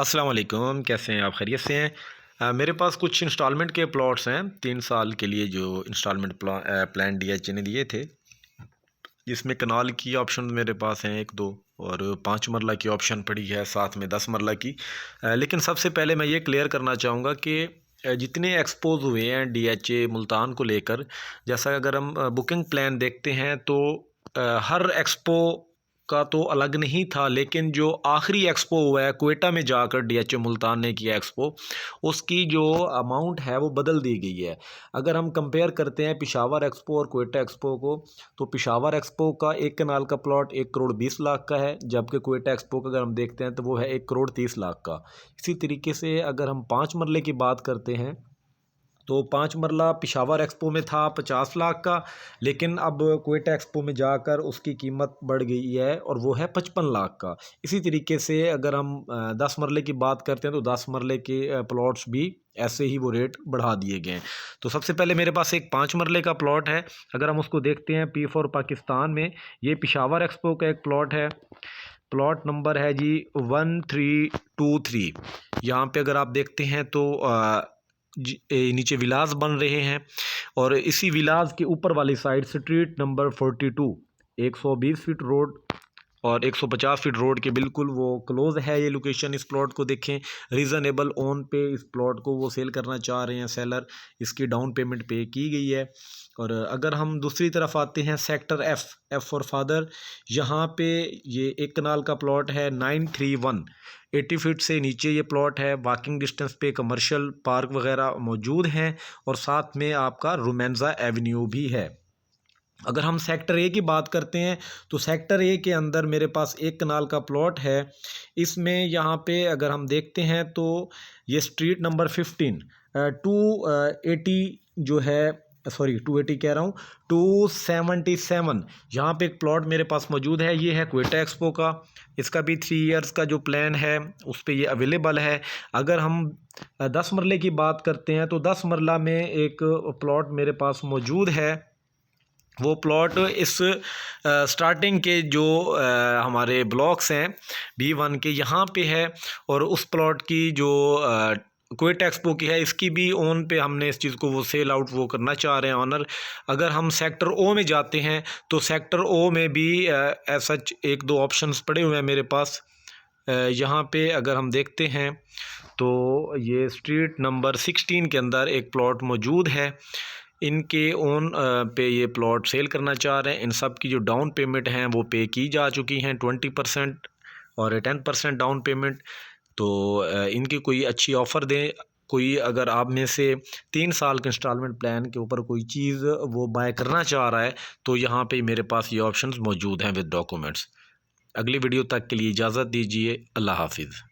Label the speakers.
Speaker 1: अस्सलाम वालेकुम, कैसे हैं आप? खैरियत से हैं? मेरे पास कुछ इंस्टॉलमेंट के प्लॉट्स हैं 3 साल के लिए जो इंस्टॉलमेंट प्लान डीएचए ने दिए थे, जिसमें कनाल की ऑप्शन मेरे पास हैं 1-2 और 5 मरला की ऑप्शन पड़ी है, साथ में 10 मरला की। लेकिन सबसे पहले मैं ये क्लियर करना चाहूँगा कि जितने एक्सपोज हुए हैं डीएचए मुल्तान को लेकर, जैसा अगर हम बुकिंग प्लान देखते हैं तो हर एक्सपो का तो अलग नहीं था, लेकिन जो आखिरी एक्सपो हुआ है क्वेटा में जाकर डीएचए मुल्तान ने किया एक्सपो, उसकी जो अमाउंट है वो बदल दी गई है। अगर हम कंपेयर करते हैं पेशावर एक्सपो और क्वेटा एक्सपो को, तो पेशावर एक्सपो का एक कनाल का प्लॉट 1 करोड़ 20 लाख का है, जबकि क्वेटा एक्सपो का अगर हम देखते हैं तो वो है 1 करोड़ 30 लाख का। इसी तरीके से अगर हम 5 मरले की बात करते हैं तो 5 मरला पेशावर एक्सपो में था 50 लाख का, लेकिन अब क्वेटा एक्सपो में जाकर उसकी कीमत बढ़ गई है और वो है 55 लाख का। इसी तरीके से अगर हम 10 मरले की बात करते हैं तो 10 मरले के प्लॉट्स भी ऐसे ही वो रेट बढ़ा दिए गए हैं। तो सबसे पहले मेरे पास एक 5 मरले का प्लॉट है। अगर हम उसको देखते हैं P4 पाकिस्तान में, ये पेशावर एक्सपो का एक प्लॉट है। प्लॉट नंबर है जी 1323। यहाँ पे अगर आप देखते हैं तो नीचे विलास बन रहे हैं और इसी विलास के ऊपर वाली side street number 42, 120 feet road और 150 फीट रोड के बिल्कुल वो क्लोज है ये लोकेशन। इस प्लॉट को देखें, रीज़नेबल ओन पे इस प्लॉट को वो सेल करना चाह रहे हैं सेलर। इसकी डाउन पेमेंट पे की गई है। और अगर हम दूसरी तरफ आते हैं सेक्टर एफ फॉर फादर, यहाँ पे ये एक कनाल का प्लॉट है 931, 80 फीट से नीचे ये प्लॉट है। वॉकिंग डिस्टेंस पे कमर्शियल पार्क वगैरह मौजूद हैं और साथ में आपका रोमेंजा एवेन्यू भी है। अगर हम सेक्टर ए की बात करते हैं तो सेक्टर ए के अंदर मेरे पास एक कनाल का प्लॉट है। इसमें यहाँ पे अगर हम देखते हैं तो ये स्ट्रीट नंबर 15, 280 जो है, सॉरी 280 कह रहा हूँ, 277, यहाँ पे एक प्लॉट मेरे पास मौजूद है। ये है क्वेटा एक्सपो का। इसका भी 3 इयर्स का जो प्लान है उस पर ये अवेलेबल है। अगर हम 10 मरले की बात करते हैं तो 10 मरला में एक प्लॉट मेरे पास मौजूद है। वो प्लॉट इस स्टार्टिंग के जो हमारे ब्लॉक्स हैं B1 के, यहाँ पे है। और उस प्लॉट की जो क्वेटा एक्सपो की है, इसकी भी ओन पे हमने इस चीज़ को वो सेल आउट वो करना चाह रहे हैं ऑनर। अगर हम सेक्टर ओ में जाते हैं तो सेक्टर ओ में भी ऐसा 1-2 ऑप्शंस पड़े हुए हैं मेरे पास। यहाँ पे अगर हम देखते हैं तो ये स्ट्रीट नंबर 16 के अंदर एक प्लॉट मौजूद है। इनके ओन पे ये प्लॉट सेल करना चाह रहे हैं। इन सब की जो डाउन पेमेंट हैं वो पे की जा चुकी हैं, 20% और 10% डाउन पेमेंट। तो इनकी कोई अच्छी ऑफ़र दें। कोई अगर आप में से 3 साल के इंस्टॉलमेंट प्लान के ऊपर कोई चीज़ वो बाय करना चाह रहा है तो यहाँ पे मेरे पास ये ऑप्शंस मौजूद हैं विद डॉक्यूमेंट्स। अगली वीडियो तक के लिए इजाज़त दीजिए। अल्लाह हाफिज़।